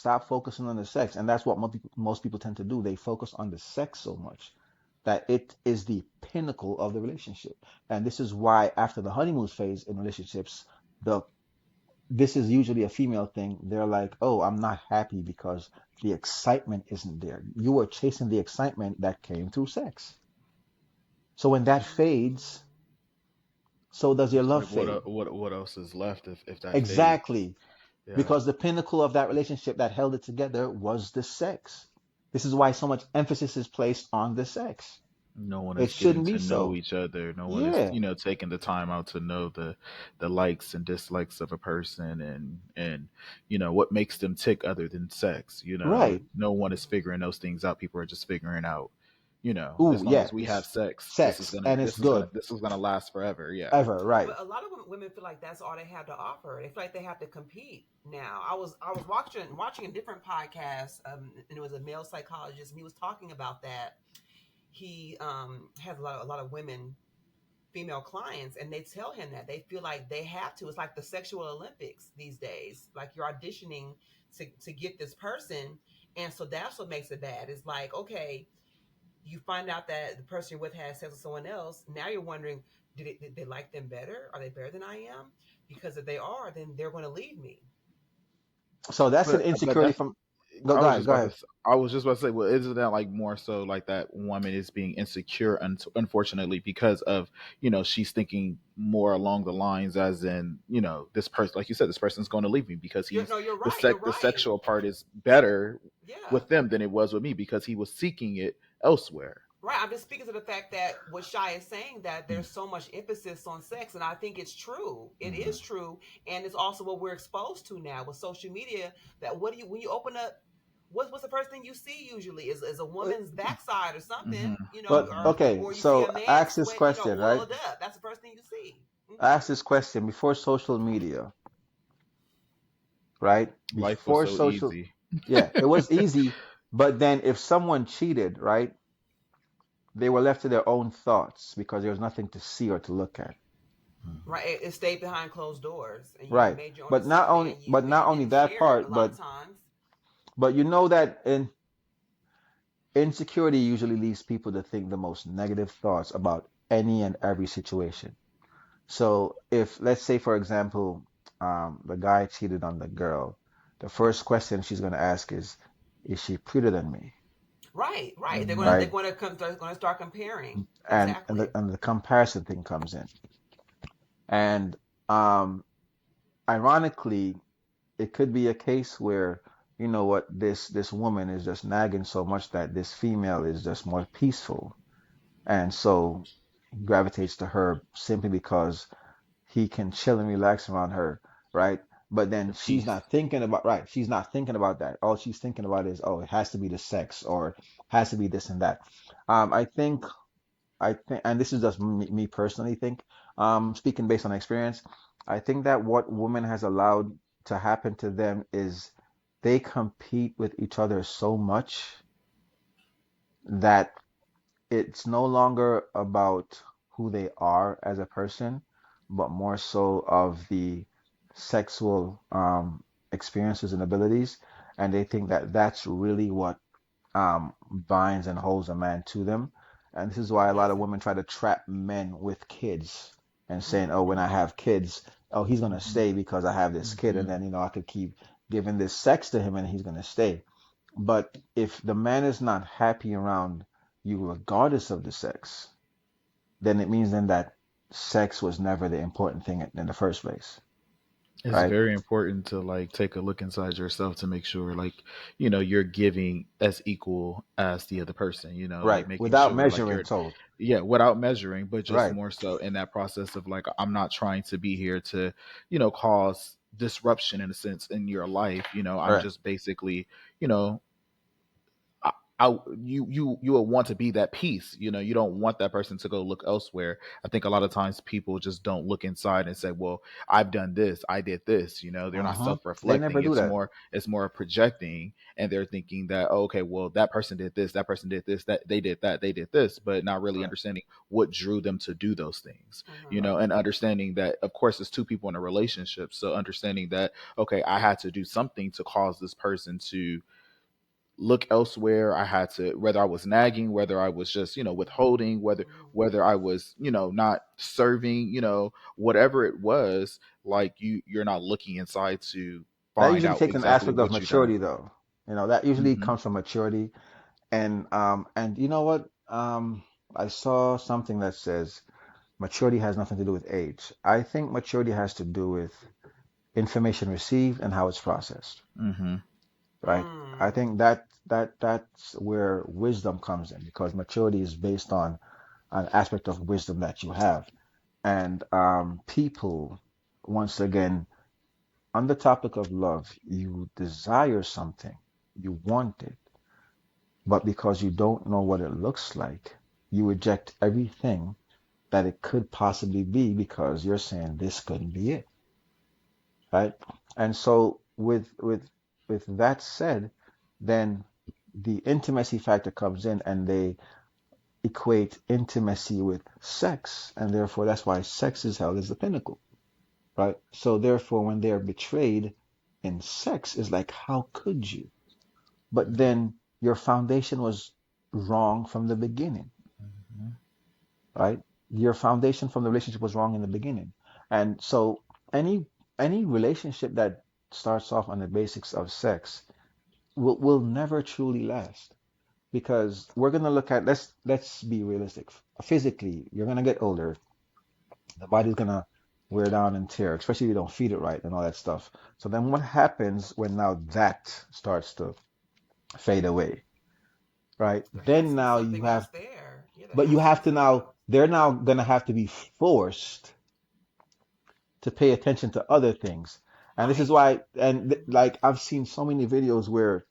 Stop focusing on the sex. And that's what most people tend to do. They focus on the sex so much that it is the pinnacle of the relationship. And this is why after the honeymoon phase in relationships, the this is usually a female thing. They're like, oh, I'm not happy because the excitement isn't there. You were chasing the excitement that came through sex. So when that fades, so does your It's love like fade. what else is left if that fades? Exactly. Yeah. Because the pinnacle of that relationship that held it together was the sex. This is why so much emphasis is placed on the sex. No one It is getting shouldn't be to know so. each other. No one is, Yeah, taking the time out to know the likes and dislikes of a person and what makes them tick other than sex. right. No one is figuring those things out. People are just figuring out, Ooh, as long yeah. as we have sex, Sex, and it's good. this is gonna last forever. Yeah. Ever, right. But a lot of women feel like that's all they have to offer. They feel like they have to compete now. I was watching a different podcast, and it was a male psychologist, and he was talking about that. He has a lot of women, female clients, and they tell him that they feel like they have to. It's like the sexual Olympics these days. Like you're auditioning to get this person, and so that's what makes it bad. It's like, okay, you find out that the person you're with has sex with someone else. Now you're wondering, did they like them better? Are they better than I am? Because if they are, then they're going to leave me. So that's an But insecurity that's from. Go ahead. Go ahead. I was just about to say, well, isn't that like more so like that woman is being insecure, unfortunately, because of she's thinking more along the lines as in this person, like you said, this person's going to leave me because You're, he's no, you're right. You're the right. sexual part is better Yeah. with them than it was with me because he was seeking it elsewhere. Right. I'm just speaking to the fact that what Shy is saying, that there's so much emphasis on sex, and I think it's true. It Mm-hmm. is true, and it's also what we're exposed to now with social media. That what do you when you open up? What's the first thing you see usually is a woman's backside or something, Mm-hmm. But okay, or you see so a man ask this sweat, question, right? oiled up. That's the first thing you see. Ask this question before social media, right? Life was Before so social, easy. yeah, it was easy. But then if someone cheated, right, they were left to their own thoughts because there was nothing to see or to look at, Mhm. Right, it stayed behind closed doors, and you right? made your own But not decision, only, and but you not only didn't that share it a part, lot of times. but you know that insecurity usually leads people to think the most negative thoughts about any and every situation. So if, let's say, for example, the guy cheated on the girl, the first question she's going to ask is she prettier than me? Right, right. They're gonna Mhm. they're Right? gonna come. They're gonna start comparing. And Exactly. the comparison thing comes in. And um, ironically, it could be a case where, you know what, this woman is just nagging so much that this female is just more peaceful. And so he gravitates to her simply because he can chill and relax around her, right? But then The peace. she's not thinking about that. All she's thinking about is, oh, it has to be the sex or has to be this and that. I think, and this is just me personally think, speaking based on experience, I think that what women has allowed to happen to them is they compete with each other so much that it's no longer about who they are as a person, but more so of the sexual experiences and abilities. And they think that that's really what binds and holds a man to them. And this is why It a lot of doesn't. women try to trap men with kids and saying, oh, when I Mm-hmm. have kids, oh, he's going to Mhm. stay because I have this kid. And Mhm. then, I could keep giving this sex to him and he's going to stay. But if the man is not happy around you, regardless of the sex, then it means then that sex was never the important thing in the first place, It's right? very important to like take a look inside yourself to make sure like you're giving as equal as the other person, like Right. making Without sure like measuring you're, told. yeah, without measuring, but just Right. more so in that process of like I'm not trying to be here to cause disruption in a sense in your life. I'm Right. just basically, you know you will want to be that piece. You don't want that person to go look elsewhere. I think a lot of times people just don't look inside and say, well, I've done this, I did this. They're not Uh-huh. They never self-reflecting. do that. It's more projecting, and they're thinking that, oh, okay, well, that person did this, that person did this, that they did this, but not really Right. understanding what drew them to do those things. Mm-hmm. And understanding that, of course, it's two people in a relationship, so understanding that, okay, I had to do something to cause this person to look elsewhere. I had to, whether I was nagging, whether I was just, withholding, whether I was, not serving, whatever it was, like you're not looking inside to That find usually out takes an exactly aspect of what you done. maturity though. That usually Hmm. comes from maturity. And you know what? I saw something that says maturity has nothing to do with age. I think maturity has to do with information received and how it's processed, Hmm. right? I Mm. think that's where wisdom comes in because maturity is based on an aspect of wisdom that you have. And people, once again, on the topic of love, you desire something, you want it, but because you don't know what it looks like, you reject everything that it could possibly be because you're saying this couldn't be it, right? And so with that said, then the intimacy factor comes in and they equate intimacy with sex, and therefore that's why sex is held as the pinnacle, right? So therefore when they're betrayed in sex, is like, how could you? But then your foundation was wrong from the beginning, Hmm. right? Your foundation from the relationship was wrong in the beginning. And so any any relationship that starts off on the basics of sex will never truly last because we're gonna look at let's be realistic. Physically, you're gonna get older, the body's gonna wear down and tear, especially if you don't feed it right and all that stuff. So then what happens when now that starts to fade away, right? There has Then to be now you something else have, there. Yeah, there but you has to be have to something now, else. they're now gonna have to be forced to pay attention to other things. And this is Right. why, and Hmm. like I've seen so many videos where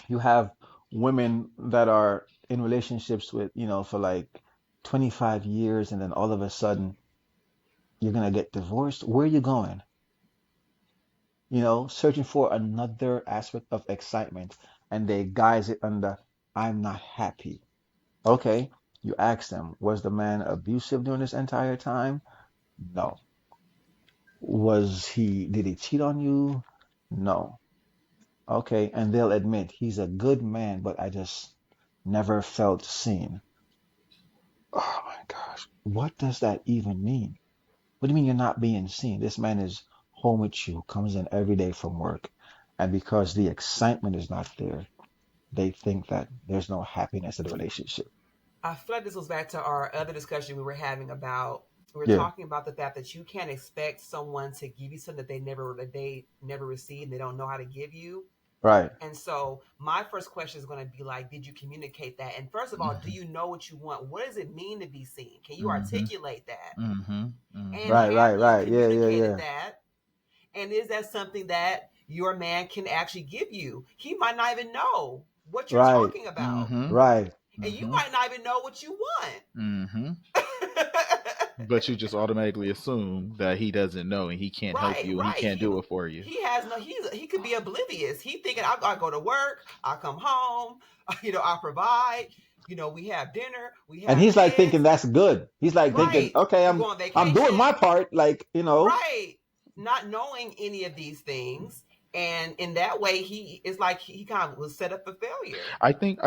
you have women that are in relationships with, for like 25 years, and then all of a sudden you're gonna get divorced. Where are you going? Searching for another aspect of excitement, and they guise it under, I'm not happy. Okay, you ask them, was the man abusive during this entire time? No. Did he cheat on you? No. Okay, and they'll admit he's a good man, but I just never felt seen. Oh my gosh, what does that even mean? What do you mean you're not being seen? This man is home with you, comes in every day from work, and because the excitement is not there, they think that there's no happiness in the relationship. I feel like this goes back to our other discussion we were having about we were Yeah, talking about the fact that you can't expect someone to give you something that they never received and they don't know how to give you. right. And so my first question is going to be like, did you communicate that? And first of all, do Hmm. you know what you want? What does it mean to be seen? Can you Hmm. articulate that? Hmm. And Hmm. Right, right, have you right. Yeah, yeah, communicated yeah. that? And is that something that your man can actually give you? He might not even know what you're Right, talking about. Hmm. right, And you Hmm. might not even know what you want. Hmm. But you just automatically assume that he doesn't know and he can't help Right, you and he right. can't He do it for you. he has no he could be oblivious. He thinking I go to work, I come home, I provide, we have dinner, we and have he's like thinking kids. that's good. He's like thinking, Right. okay, You I'm go on I'm doing vacation. my part, like, Right. Not knowing any of these things. And in that way, he is like he kind of was set up for failure. I think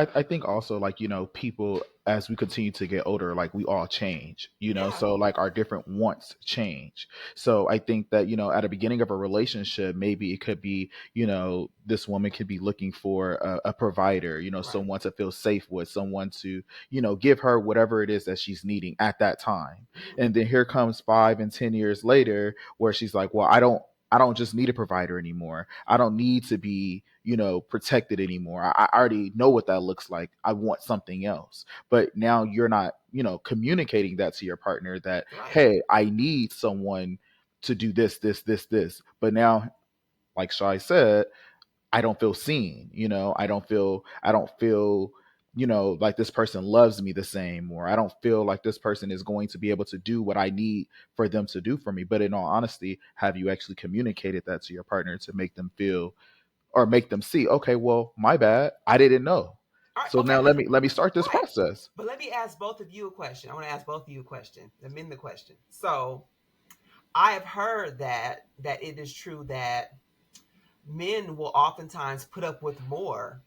also, like, people, as we continue to get older, like, we all change, Yeah. so like our different wants change. So I think that, at the beginning of a relationship, maybe it could be, this woman could be looking for a provider, Right. someone to feel safe with, someone to, give her whatever it is that she's needing at that time. Hmm. And then here comes 5 and 10 years later where she's like, well, I don't just need a provider anymore. I don't need to be, protected anymore. I already know what that looks like. I want something else. But now you're not, communicating that to your partner that, Right. hey, I need someone to do this, this, this, this. But now, like Shai said, I don't feel seen. I don't feel like this person loves me the same, or I don't feel like this person is going to be able to do what I need for them to do for me. But in all honesty, have you actually communicated that to your partner to make them feel or make them see, okay, well, my bad, I didn't know. All right, So okay, now let me start this right. process. But let me ask both of you a question. I want to ask both of you a question. Amend the question. So I have heard that it is true that men will oftentimes put up with more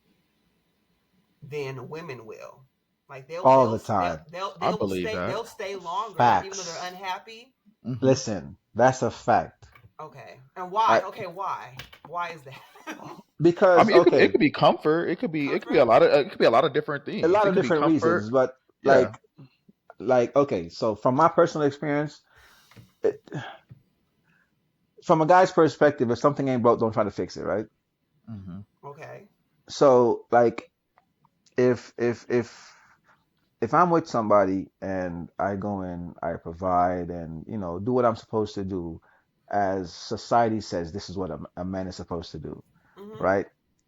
than women will. Like all the time. I believe that. they'll stay longer even though they're Facts. unhappy. Hmm. Listen, that's a fact. Okay, and why? I Okay, why? Why is that? I because mean, it okay, could be comfort. It could be a Comfort. lot of it could be a lot of different a things. lot It of could be different comfort. reasons, but Yeah. like okay, so from my personal experience, it, from a guy's perspective, if something ain't broke, don't try to fix it, right? Hmm. Okay. So like if if if if I'm with somebody and I go in, I provide and do what I'm supposed to do, as society says this is what a man is supposed to do, Mm-hmm. right?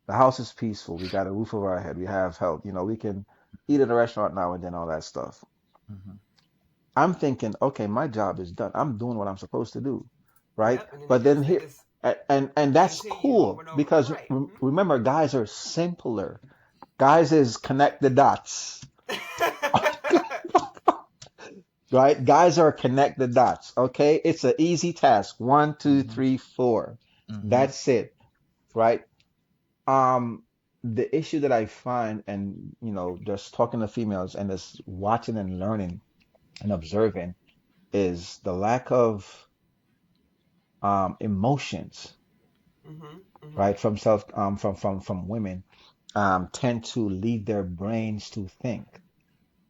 The house is peaceful. We got a roof over our head. We have health. We can eat at a restaurant now and then, all that stuff. Hmm. I'm thinking, okay, my job is done. I'm doing what I'm supposed to do, right? Yep. And then But then here, and that's continue over cool and over. because Right. remember, guys are simpler. Guys is connect the dots, right? Guys are connect the dots. Okay, it's an easy task. One, two, Hmm. three, four. Hmm. That's it, right? Um, the issue that I find, and just talking to females and just watching and learning and observing, is the lack of emotions, Mm-hmm. Mm-hmm. right? From women, tend to lead their brains to think.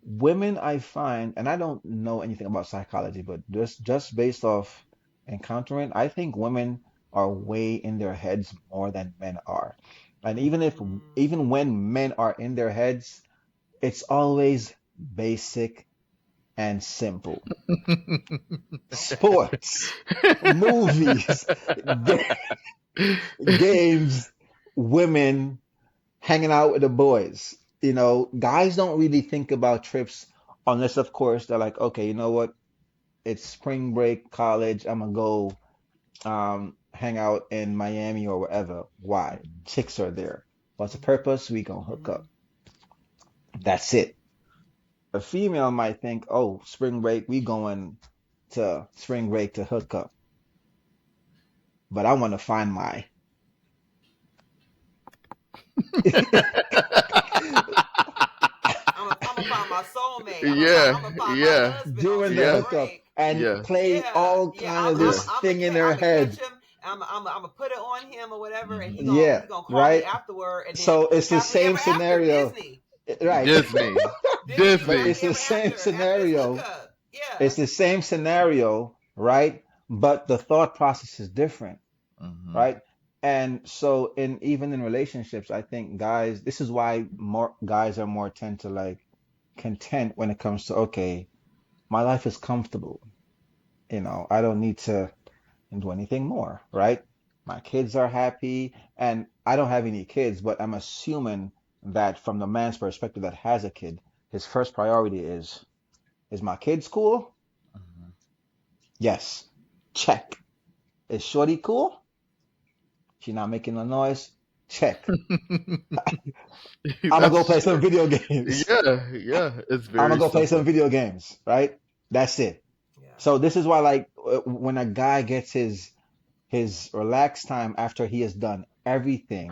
Women, I find, and I don't know anything about psychology, but just based off encountering, I think women are way in their heads more than men are. And even when men are in their heads, it's always basic and simple. Sports, movies, games, women, hanging out with the boys. Guys don't really think about trips unless, of course, they're like, okay, you know what? It's spring break, college. I'm gonna go hang out in Miami or wherever. Why? Chicks are there. What's the purpose? We gonna hook Mm-hmm. up. That's it. A female might think, oh, spring break, we going to spring break to hook up, but I want to find my I'm gonna find my soulmate. Yeah. I'm gonna find my Yeah. husband on during the spring Yeah. hookup break. and Yeah. play Yeah, all yeah. kind of Yeah. this thing in I'm their gonna catch head. him. I'm gonna put it on him or whatever, and Hmm. Yeah, he gonna call me right. afterward, and then So it's the happily same ever after. scenario, Disney, right? Disney. Disney, But Disney. it's happily the ever same after this scenario. hookup. Yeah. It's the same scenario, right? But the thought process is different, Hmm. right? And so even in relationships, I think guys, this is why more guys are more tend to like content when it comes to, okay, my life is comfortable. I don't need to do anything more, right? My kids are happy, and I don't have any kids, but I'm assuming that from the man's perspective that has a kid, his first priority is my kid cool? Hmm. Yes. Check. Is Shorty cool? She not making a noise? Check. I'm gonna go That's play some true. video games. Yeah. Yeah. It's I'm gonna very go play some simple. video games, right? That's it. Yeah. So this is why, like, when a guy gets his relaxed time after he has done everything,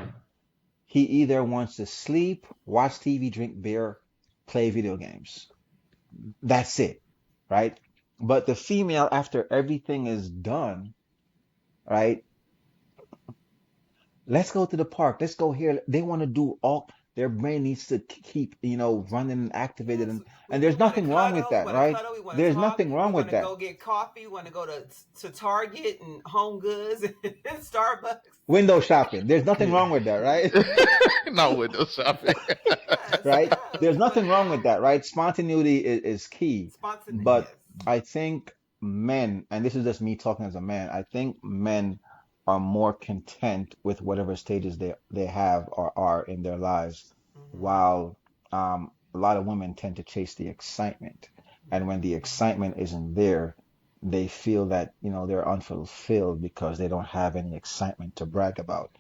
he either wants to sleep, watch TV, drink beer, play video games. That's it, right? But the female, after everything is done, right? Let's go to the park. Let's go here. They want to do all, their brain needs to keep, running and activated. Yes, And we there's want to nothing wrong with cuddle. We that, want to right? cuddle. We want to There's talk. nothing We wrong want with to that. go get coffee. We want to go to Target and Home Goods and Starbucks. Window shopping. There's nothing wrong with that, right? Not window shopping. Yes, Right? yes. There's But nothing wrong with that, right? Spontaneity is key. spontaneity. But Yes. I think men, and this is just me talking as a man, I think men are more content with whatever stages they have or are in their lives, Mm-hmm. while a lot of women tend to chase the excitement. And when the Mm-hmm. excitement isn't there, they feel that, they're unfulfilled because they don't have any excitement to brag about.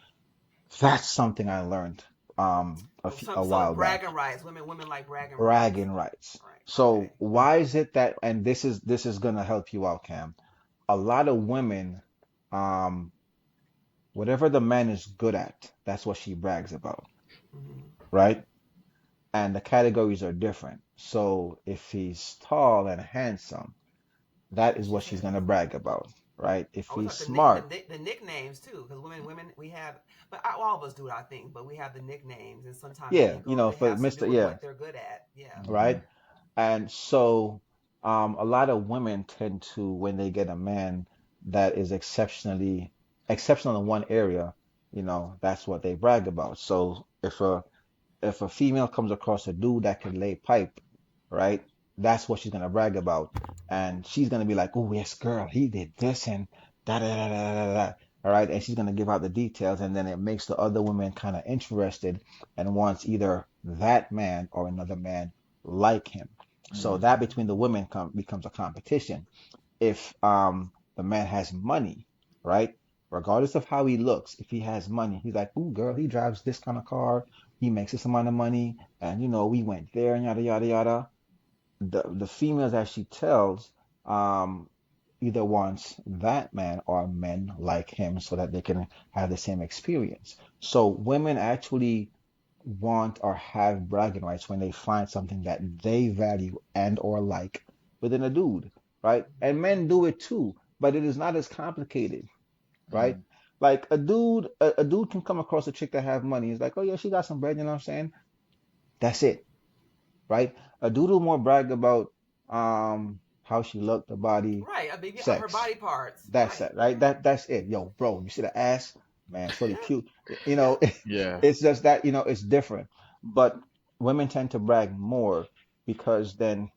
That's something I learned a So while back. bragging rights. Women like bragging rights. Bragging rights. Right. So Okay. why is it that, and this is gonna help you out, Cam. A lot of women, um, whatever the man is good at, that's what she brags about, Mm-hmm. right? And the categories are different. So if he's tall and handsome, that And is she what she's says. gonna brag about, right? If Oh, we he's talk the smart, the nicknames too, because women we have, but all of us do it, I think. But we have the nicknames, and sometimes yeah, they for have to do Mr. with Yeah, what they're good at. Yeah. Mm-hmm. right? And so, a lot of women tend to, when they get a man that is exceptional in one area, that's what they brag about. So if a female comes across a dude that can lay pipe, right? That's what she's gonna brag about, and she's gonna be like, "Oh yes, girl, he did this and da da da da da da." All right, and she's gonna give out the details, and then it makes the other women kind of interested and wants either that man or another man like him. So that Mm-hmm. between the women becomes a competition. If the man has money, right? Regardless of how he looks, if he has money, he's like, "Ooh, girl, he drives this kind of car, he makes this amount of money, and we went there and yada yada yada." The females that she tells um either wants that man or men like him so that they can have the same experience. So women actually want or have bragging rights when they find something that they value and or like within a dude, right? And men do it too, but it is not as complicated, right? Mm-hmm. Like a dude can come across a chick that have money. He's like, oh yeah, she got some bread, you know what I'm saying? That's it, right? A dude will more brag about how she looked, the body, Right. I mean, her sex. body parts. That's Right. it, right? That's it. Yo, bro, you see the ass? Man, shorty Yeah. cute. Yeah. Yeah. It's just that, it's different. But women tend to brag more because then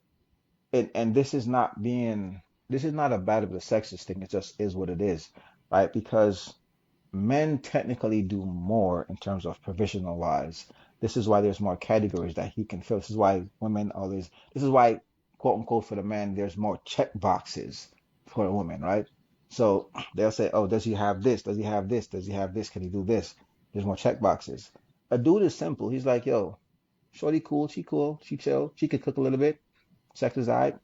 and this is not a bad of a sexist thing. It just is what it is, right? Because men technically do more in terms of provisional wise. This is why there's more categories that he can fill. This is why this is why, quote unquote, for the man, there's more check boxes for a woman, right? So they'll say, oh, does he have this? Does he have this? Does he have this? Can he do this? There's more check boxes. A dude is simple. He's like, yo, shorty cool, she chill, she could cook a little bit, sex is all right,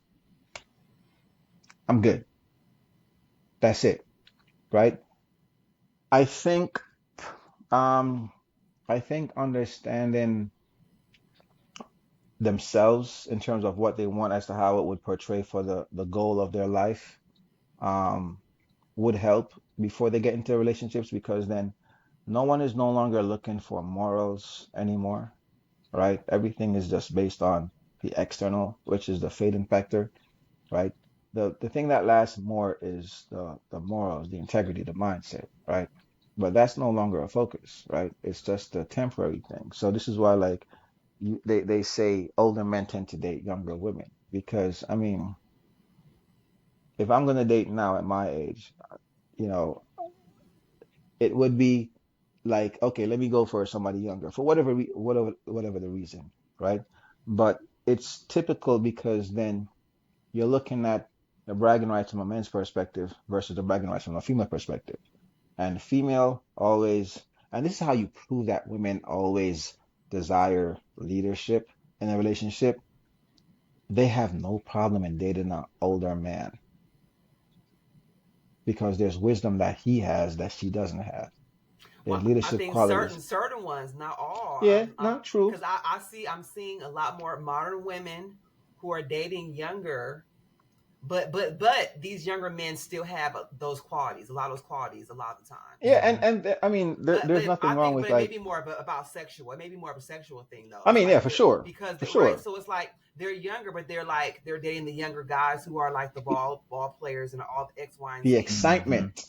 I'm good. That's it, right? I think, um, I think understanding themselves in terms of what they want as to how it would portray for the goal of their life um, would help before they get into relationships because then no one is no longer looking for morals anymore, right? Everything is just based on the external, which is the fading factor, right? The thing that lasts more is the morals, the integrity, the mindset, right? But that's no longer a focus, right? It's just a temporary thing. So this is why like they say older men tend to date younger women because I mean, if I'm gonna date now at my age, you know, it would be like, okay, let me go for somebody younger for whatever the reason, right? But it's typical because then you're looking at the bragging rights from a man's perspective versus the bragging rights from a female perspective. And female always, and this is how you prove that women always desire leadership in a relationship. They have no problem in dating an older man because there's wisdom that he has that she doesn't have. There's Well, I leadership think qualities. certain ones, not all. Yeah, not true. Because I'm seeing a lot more modern women who are dating younger, but these younger men still have those qualities, a lot of those qualities, a lot of the time. Yeah, and I mean, there's But nothing I wrong think, with but it may like, be more about sexual. It may be more of a sexual thing though. I It's mean, yeah, like for they're sure, because for right. sure. So it's like they're younger, but they're dating the younger guys who are like the ball players and all the X, Y, and The Z. Mm-hmm. excitement.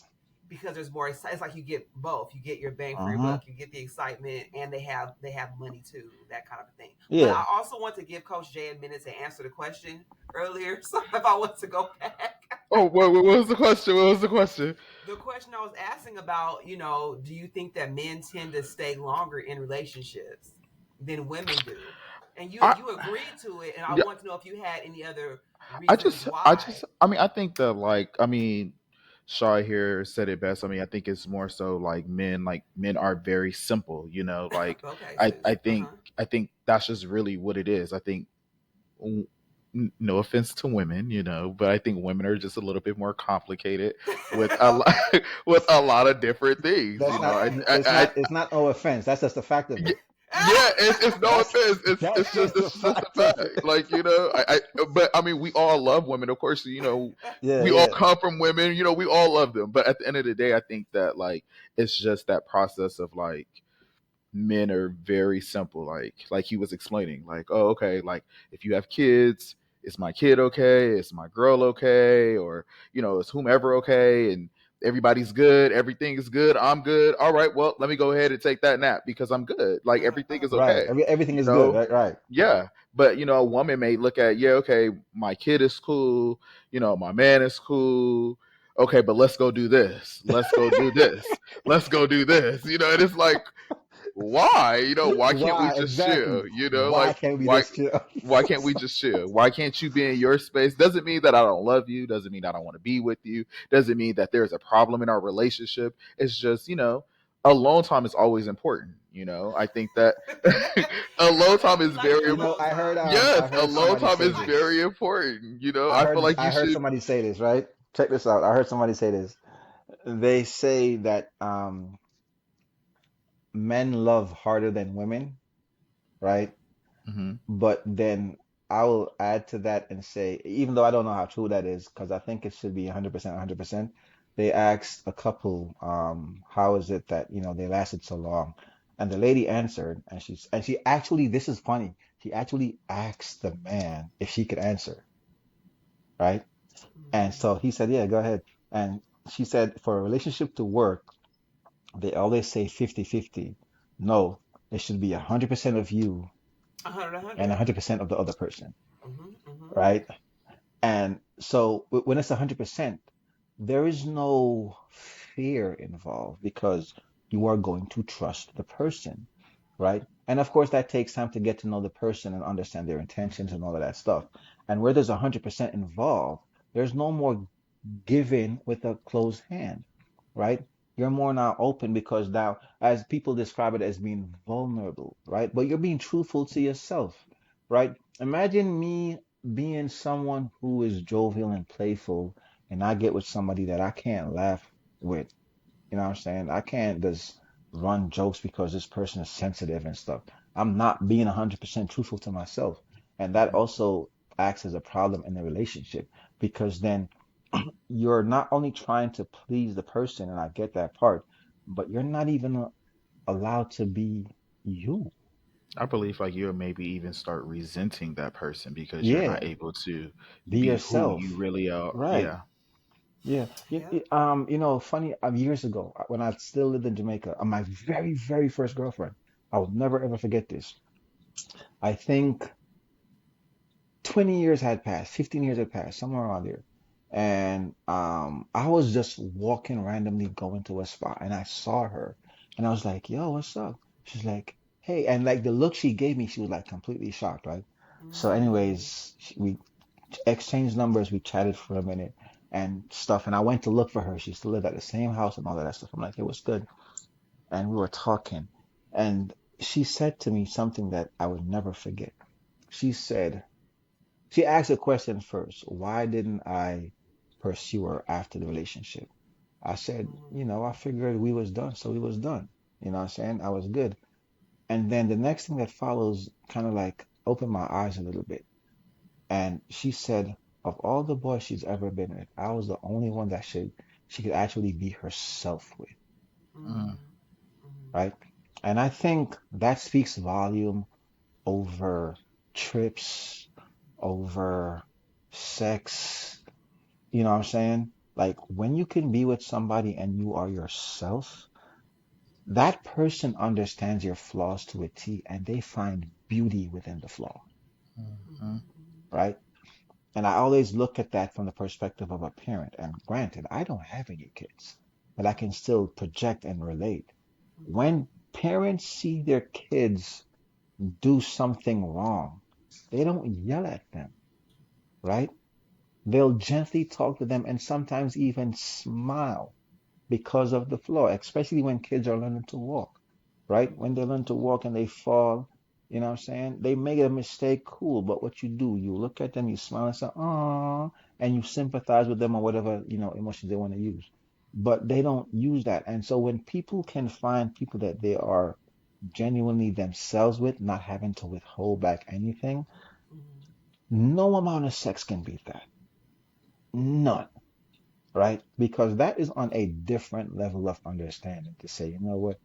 Because there's more. It's like you get both. You get your bang for your Uh-huh. buck. You get the excitement, and they have money too. That kind of a thing. But Yeah. I also want to give Coach Jay a minute to answer the question earlier. So if I want to go back, Oh, what was the question? What was the question? the question I was asking about, do you think that men tend to stay longer in relationships than women do? and I you agreed to it, and I yeah, want to know if you had any other I reasons just I just why. I mean I think that like I mean Shaw here said it best. I mean I think it's more so like men are very simple, you know, like Okay, I sis. I Uh think huh. I think that's just really what it is. I think w- no offense to women, you know, but I think women are just a little bit more complicated with a lot Okay. with a lot of different things, That's you know. not. Okay. It's not no offense. That's just a fact of Y- it. Yeah, it's no That's offense. that's just a It's just a fact of fact. it. Like you know, but I mean, we all love women, of course. You know, Yeah, we all yeah. come from women. You know, we all love them. But at the end of the day, I think that like it's just that process of like men are very simple. Like he was explaining, like, oh, okay, like if you have kids, is my kid okay? Is my girl okay? Or you know, is whomever okay? And everybody's good. Everything is good. I'm good. All right. Well, let me go ahead and take that nap because I'm good. Like everything is Right. okay. Everything You is good. know. Right. Right. Yeah, but you know, a woman may look at, yeah, okay, my kid is cool, you know, my man is cool. Okay, but let's go do this. Let's go do this. Let's go do this. You know, and it's like, why? You know, why can't we Why just exactly? chill? You know, Why like can't we just chill? why can't we just chill? Why can't you be in your space? Doesn't mean that I don't love you, doesn't mean I don't want to be with you, doesn't mean that there's a problem in our relationship. It's just, you know, alone time is always important. You know, I think that alone Okay. time is You like very your You know, alone time. yes, I heard alone somebody time say is this. very important. You know, I feel like I you heard should. somebody say this, right? Check this out. I heard somebody say this. They say that men love harder than women, right? Mhm. But then I will add to that and say, even though I don't know how true that is, because I think it should be 100%, 100%, they asked a couple, how is it that, they lasted so long? And the lady answered, and she actually, this is funny, she actually asked the man if she could answer, right? And Mm-hmm. so he said, yeah, go ahead. And she said, for a relationship to work, they always say 50-50. No, it should be 100% of you 100, and 100. 100% of the other person, Mm-hmm. Mm-hmm. right? And so when it's 100%, there is no fear involved because you are going to trust the person, right? And of course, that takes time to get to know the person and understand their intentions and all of that stuff. And where there's 100% involved, there's no more giving with a closed hand, right? You're more now open because now, as people describe it as being vulnerable, right? But you're being truthful to yourself, right? Imagine me being someone who is jovial and playful, and I get with somebody that I can't laugh with. You know what I'm saying? I can't just run jokes because this person is sensitive and stuff. I'm not being 100% truthful to myself. And that Mhm. also acts as a problem in the relationship because then you're not only trying to please the person, and I get that part, but you're not even allowed to be you. I believe like you'll maybe even start resenting that person because you're not Yeah, able to be be who you yourself. really are. Right. Yeah. Yeah. Yep. Funny, years ago, when I still lived in Jamaica, my very, very first girlfriend, I will never ever forget this. I think 20 years had passed, 15 years had passed, somewhere around there. And I was just walking randomly going to a spot and I saw her and I was like, yo, what's up? She's like, hey, and like the look she gave me, she was like completely shocked, right? So, Mm. anyways, we exchanged numbers, we chatted for a minute and stuff. And I went to look for her. She still lived at the same house and all of that stuff. I'm like, it was good. And we were talking. And she said to me something that I would never forget. She said, she asked a question first. Why didn't I pursue her after the relationship? I said, Mm. I figured we was done, so we was done. You know what I'm saying? I was good. And then the next thing that follows kind of like opened my eyes a little bit. And she said, of all the boys she's ever been with, I was the only one that she could actually be herself with, Mm. Mm. Mm. right? And I think that speaks volume over trips, over sex. You know what I'm saying? Like when you can be with somebody and you are yourself, that person understands your flaws to a T and they find beauty within the flaw, Mhm. Mm. right? And I always look at that from the perspective of a parent. And granted, I don't have any kids, but I can still project and relate. Mm. When parents see their kids do something wrong, they don't yell at them, right? They'll gently talk to them and sometimes even smile because of the flaw, especially when kids are learning to walk, right? When they learn to walk and they fall, you know what I'm saying? They make a mistake, cool, but what you do, you look at them, you smile and say, "Ah," and you sympathize with them or whatever, emotions they want to use. But they don't use that. And so when people can find people that they are genuinely themselves with, not having to withhold back anything, Mm-hmm. no amount of sex can beat that. None, right? Because that is on a different level of understanding to say, you know what?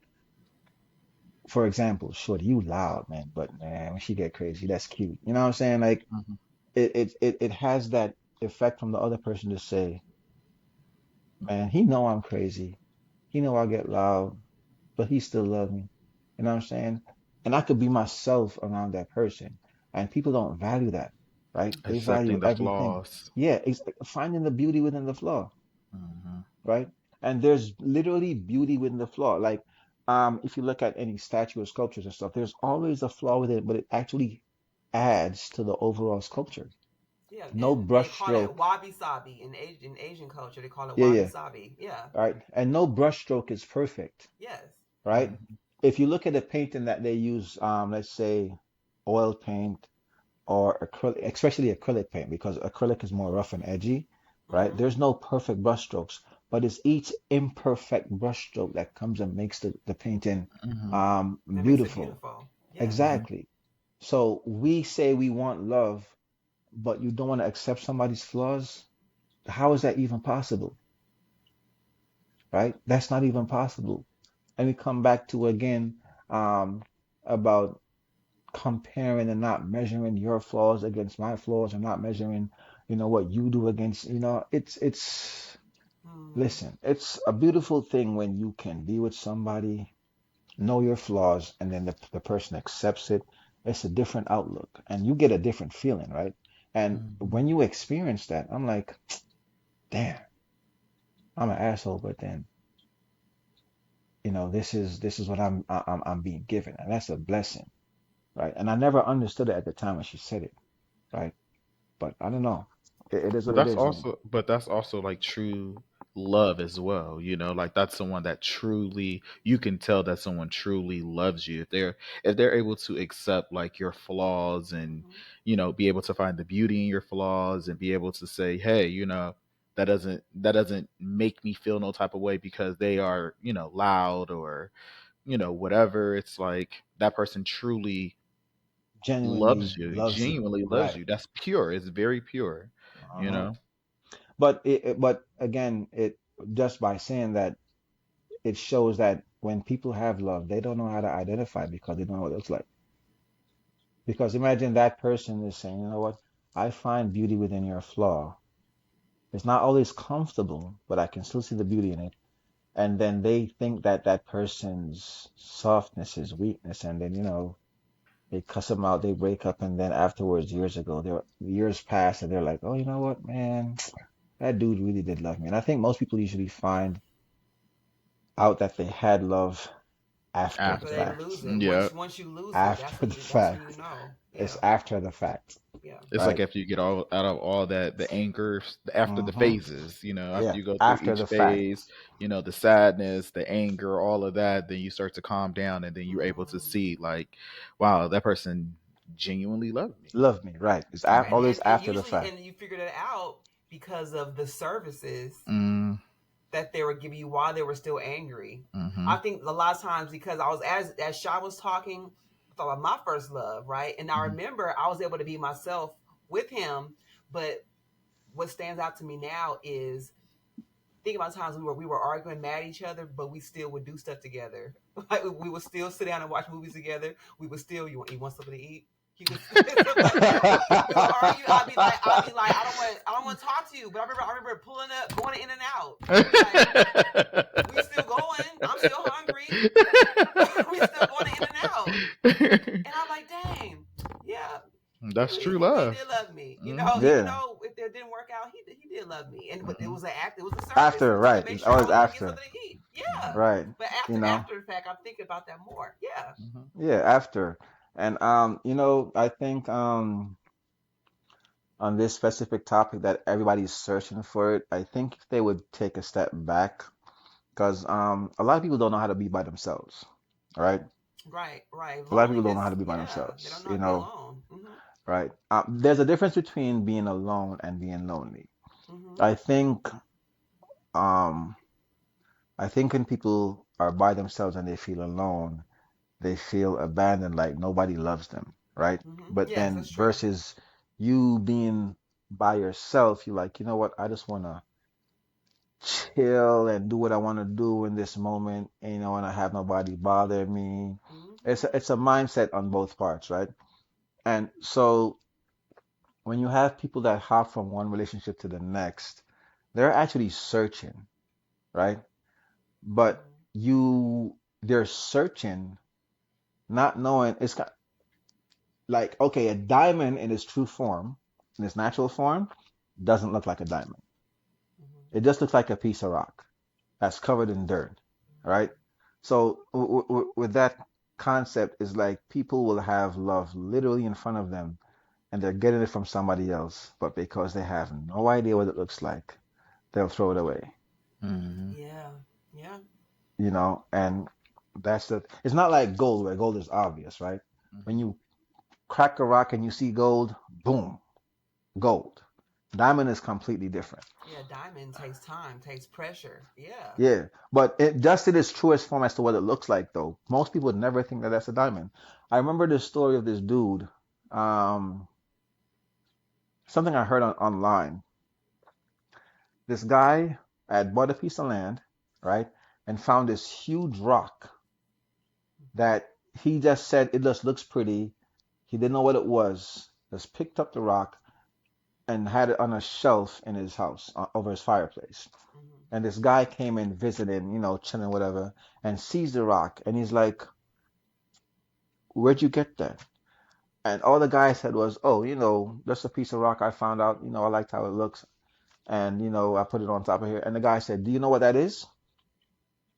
For example, shorty, you loud, man, but man, when she get crazy, that's cute. You know what I'm saying? Like Hmm. it has that effect from the other person to say, man, he know I'm crazy. He know I get loud, but he still love me. You know what I'm saying? And I could be myself around that person. And people don't value that, right? They value Accepting the everything. flaws. Yeah, it's finding the beauty within the flaw, Hmm. right? And there's literally beauty within the flaw. Like, if you look at any statue or sculptures and stuff, there's always a flaw with it, but it actually adds to the overall sculpture. Yeah, No and they brush call it stroke. wabi sabi in Asian culture. They call it Yeah, wabi yeah, sabi. Yeah. right. And no brush stroke is perfect, Yes. right? Hmm. If you look at the painting that they use, let's say oil paint or acrylic, especially acrylic paint, because acrylic is more rough and edgy, right? Mm-hmm. There's no perfect brush strokes, but it's each imperfect brush stroke that comes and makes the painting Hmm. um, That makes it beautiful. beautiful. Yes. Hmm. Exactly. So we say we want love, but you don't want to accept somebody's flaws. How is that even possible, right? That's not even possible. And we come back to again um, about comparing and not measuring your flaws against my flaws and not measuring, what you do against, it's Mm-hmm. listen, it's a beautiful thing when you can be with somebody, know your flaws, and then the person accepts it. It's a different outlook and you get a different feeling, right? And Hmm. when you experience that, I'm like, damn, I'm an asshole, but then, this is what I'm being given, and that's a blessing, right? And I never understood it at the time when she said it, right? But I don't know. It is But what it that's is, man. also, but that's also like true love as well. Like that's someone that truly, you can tell that someone truly loves you if they're able to accept like your flaws and Mm-hmm. be able to find the beauty in your flaws and be able to say, hey, that doesn't make me feel no type of way because they are loud or whatever. It's like that person truly Genuinely loves you, loves you, genuinely loves right? you. That's pure. It's very pure. you Uh-huh. know But again, it just by saying that, it shows that when people have love, they don't know how to identify because they don't know what it looks like. Because imagine that person is saying, you know what, I find beauty within your flaw. It's not always comfortable, but I can still see the beauty in it. And then they think that that person's softness is weakness, and then they cuss them out, they break up, and then afterwards, years pass, and they're like, oh, you know what, man, that dude really did love me. And I think most people usually find out that they had love after the After they after. fact. lose it, Yeah. once you lose it, After the that's when you fact. know. It's Yeah. after the fact, Yeah. It's like right? after you get all out of all that, the anger, after the Hmm. phases, after Yeah, you go through after each the phase, fact. the sadness, the anger, all of that, then you start to calm down and then you're able to Mm-hmm. see like, wow, that person genuinely loved me. Love me, right? It's Right, always and after the usually, fact. and you figured it out because of the services Mm, that they were giving you while they were still angry. mm-hmm, I think a lot of times because I was as Shy was talking, I thought about my first love, right? And I mm-hmm, remember I was able to be myself with him, but what stands out to me now is think about times we were arguing mad at each other, but we still would do stuff together. Like we would still sit down and watch movies together. We would still you want something to eat? He was stuff like that. We would argue. I'd be like, I don't want to talk to you. But I remember pulling up, going in and out. And he'd be like, we still going. I'm still hungry. We still going in and out. And I'm like, dang, yeah, That's true he really love. did love me. Mm-hmm. Even Yeah, though if it didn't work out, he did love me, and it Mm-hmm. was an act. It was a service after, to right? make It's sure I always was going to get after, something to eat. Mm-hmm. Yeah, right? but You after know, after the fact, I'm thinking about that more. Yeah. Mm-hmm. yeah, after. And I think on this specific topic that everybody's searching for it, I think if they would take a step back, because a lot of people don't know how to be by themselves, right? Right, right. A lot of people don't know Loneliness, how to be by yeah, they don't themselves, know how to be alone. right? There's a difference between being alone and being lonely. Mm-hmm. I think um I think when people are by themselves and they feel alone, they feel abandoned, like nobody loves them, right? Mm-hmm. But Yes, then that's true. versus you being by yourself, you're like, you know what? I just want to chill and do what I want to do in this moment, and I have nobody bother me. It's Mm-hmm. it's a mindset on both parts, right? And so when you have people that hop from one relationship to the next, they're actually searching, right? But Mm-hmm. they're searching, not knowing like, okay, a diamond in its true form, in its natural form, doesn't look like a diamond. Mm-hmm. It just looks like a piece of rock that's covered in dirt, right? So with that concept is like people will have love literally in front of them and they're getting it from somebody else, but because they have no idea what it looks like, they'll throw it away, Hmm. Yeah, yeah. and it's not like gold where gold is obvious, right? When you crack a rock and you see gold, boom, gold. Diamond is completely different. Yeah, diamond takes time, takes pressure. Yeah. Yeah, but it just in its truest form as to what it looks like, though. Most people would never think that that's a diamond. I remember this story of this dude, um, something I heard online. This guy had bought a piece of land, right, and found this huge rock Mm-hmm. that he just said it just looks pretty. He didn't know what it was. Just picked up the rock and had it on a shelf in his house over his fireplace. Mm-hmm. And this guy came in visiting, chilling, whatever, and sees the rock. And he's like, where'd you get that? And all the guy said was, oh, that's a piece of rock I found out. I liked how it looks. And, I put it on top of here. And the guy said, do you know what that is?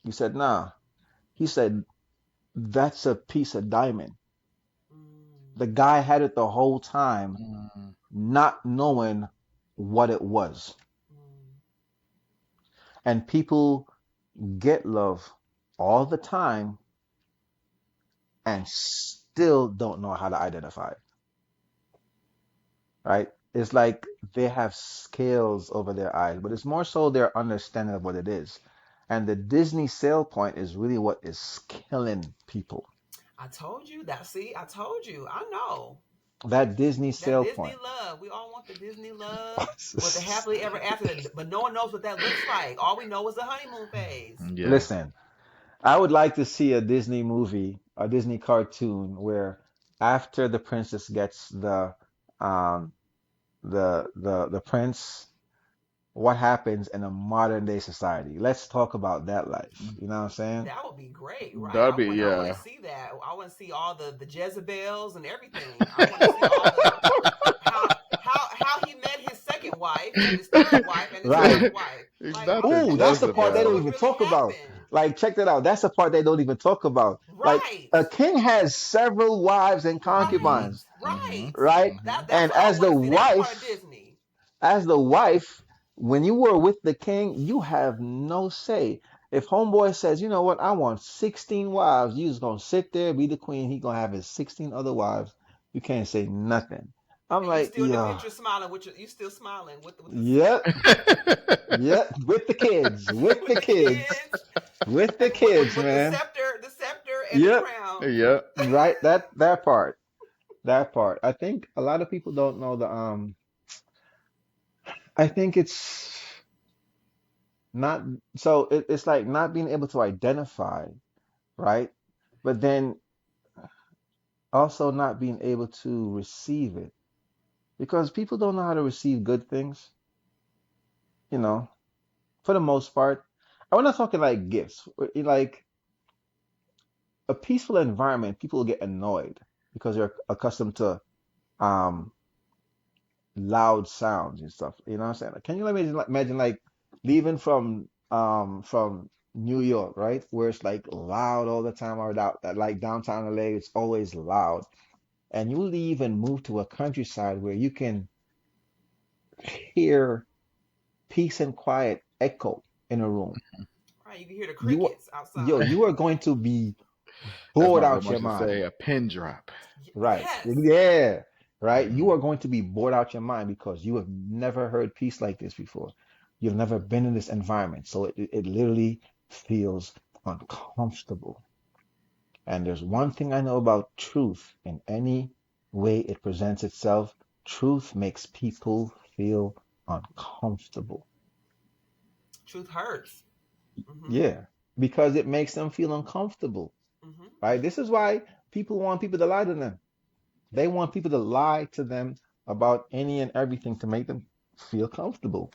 He said, nah. He said, that's a piece of diamond. Mm-hmm. The guy had it the whole time, Hmm. not knowing what it was. Mm-hmm. And people get love all the time and still don't know how to identify it, right? It's like they have scales over their eyes, but it's more so their understanding of what it is. And the Disney sale point is really what is killing people. I told you that. See, I told you. I know. That Disney That sale Disney point. love. We all want the Disney love. What the happily ever after, but no one knows what that looks like. All we know is the honeymoon phase. Yeah. Listen, I would like to see a Disney movie, a Disney cartoon where after the princess gets um the prince, what happens in a modern day society? Let's talk about that life. You know what I'm saying? That would be great, right? That'd be I want to yeah. see that. I want to see all the Jezebels and everything. I want to see all the how he met his second wife and his third wife and his Right. fourth wife. Like Not I the want Oh, to that's the know part they what's don't Jezebel. what even really talk about. happened. Like, check that out. That's the part they don't even talk about. Like, Right, a king has several wives and right, Hmm. concubines, right. right? Hmm. That's And what I want to see. That part of Disney. as the wife, when you were with the king, you have no say. If homeboy says, you know what, I want 16 wives, you just gonna sit there, be the queen, he gonna have his 16 other wives. You can't say nothing. I'm And you like, still in the yeah, picture smiling with you still smiling with the yep, yep, with the kids, with with the the kids, kids with the kids, with man. the scepter and the Yep, crown. Yeah. right. That part. That part. I think a lot of people don't know I think it's not it's like not being able to identify, right? But then also not being able to receive it because people don't know how to receive good things, you know, for the most part. I want to talk like gifts, like a peaceful environment. People get annoyed because they're accustomed to um loud sounds and stuff. You know what I'm saying? Like, can you imagine like leaving from New York, right? Where it's like loud all the time, or that like downtown LA, it's always loud. and you leave and move to a countryside where you can hear peace and quiet echo in a room, Right, you can hear the you crickets yo, outside. you are going to be As bored my out grandma your should say, mind. a pin drop. Right. Yes. Yeah. Right. You Hmm. are going to be bored out your mind because you have never heard peace like this before. You've never been in this environment. So it literally feels uncomfortable. And there's one thing I know about truth in any way it presents itself. Truth makes people feel uncomfortable. Truth hurts. Mm-hmm. Yeah. Because it makes them feel uncomfortable. Mm-hmm. Right. This is why people want people to lie to them. They want people to lie to them about any and everything to make them feel comfortable.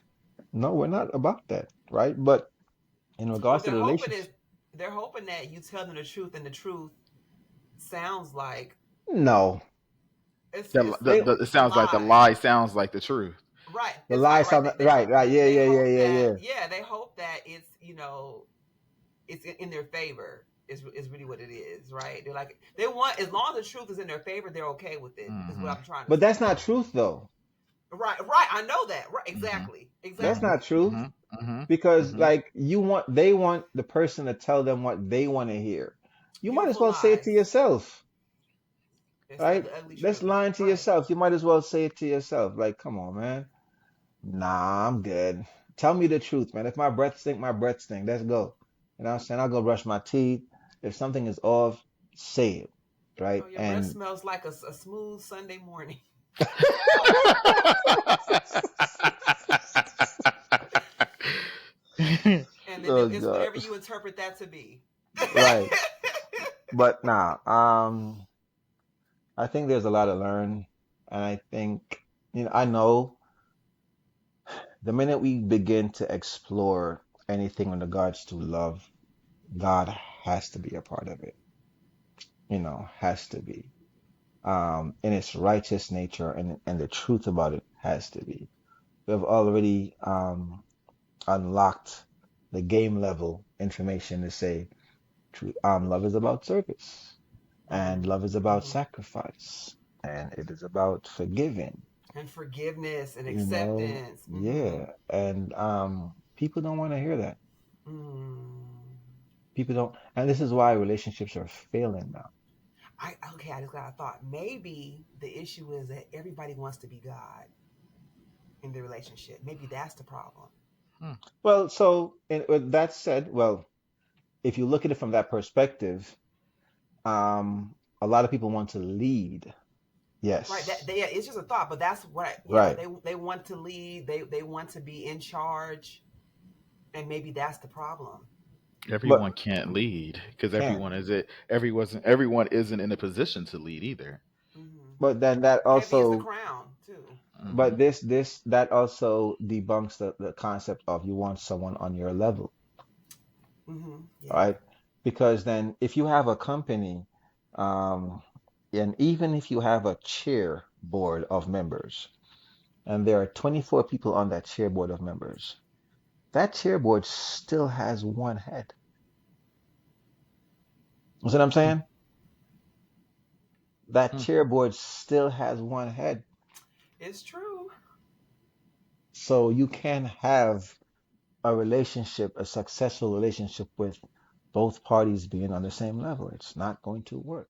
No, we're not about that, right? But in What regards to they're the hoping is relationship, they're hoping that you tell them the truth, and the truth sounds like no, it's they It a sounds like the lie. lie sounds like the truth. Right. the It's like lies right. sound right, right, yeah, They yeah, yeah, hope yeah, that, yeah. yeah, they hope that it's, it's in their favor. Is really what it is, right? They're like, they want, as long as the truth is in their favor, they're okay with it. Is what Hmm. I'm trying to But that's say. not truth, though. Right. Right. I know that. Right. Hmm. Exactly. That's Hmm. not Exactly. truth Hmm. Hmm. because, Hmm. like, they want the person to tell them what they want to hear. You might as Beautiful well say it to lies. yourself, Instead of right? the ugly That's truth. lying to Right. yourself. You might as well say it to yourself. Like, come on, man. Nah, I'm good. Tell me the truth, man. If my breath stink, my breath stink. Let's go. You know what I'm saying? I'll go brush my teeth. If something is off, say it, right? Oh, your breath And smells like a smooth Sunday morning. And then oh it's God, whatever you interpret that to be. right. But nah, I think there's a lot to learn, and I think I know the minute we begin to explore anything in regards to love, God has to be a part of it. Has to be. In its righteous nature and the truth about it has to be. We have already unlocked the game level information to say love is about service and Mm-hmm. love is about Mm-hmm. sacrifice and it is about forgiving, And forgiveness and you know, acceptance. Mm-hmm. yeah. And people don't want to hear that. Mm. People don't, and this is why relationships are failing now. I just got a thought. Maybe the issue is that everybody wants to be God in the relationship. Maybe that's the problem. Hmm. Well, so with that said, well, if you look at it from that perspective, a lot of people want to lead. Right. That Yes, they, it's just a thought, but that's what right. they want to lead. They want to be in charge, and maybe that's the problem. But Everyone can't lead because can. everyone isn't in a position to lead either. Hmm. But then that Heavy is the also, crown too. Hmm. but that also debunks the concept of you want someone on your level, Hmm. Yeah. right? Because then if you have a company, um, and even if you have a chair board of members, and there are 24 people on that chair board of members, that chair board still has one head. You see what I'm saying? That Hmm. chair board still has one head. It's true. So you can have a relationship, a successful relationship with both parties being on the same level. It's not going to work.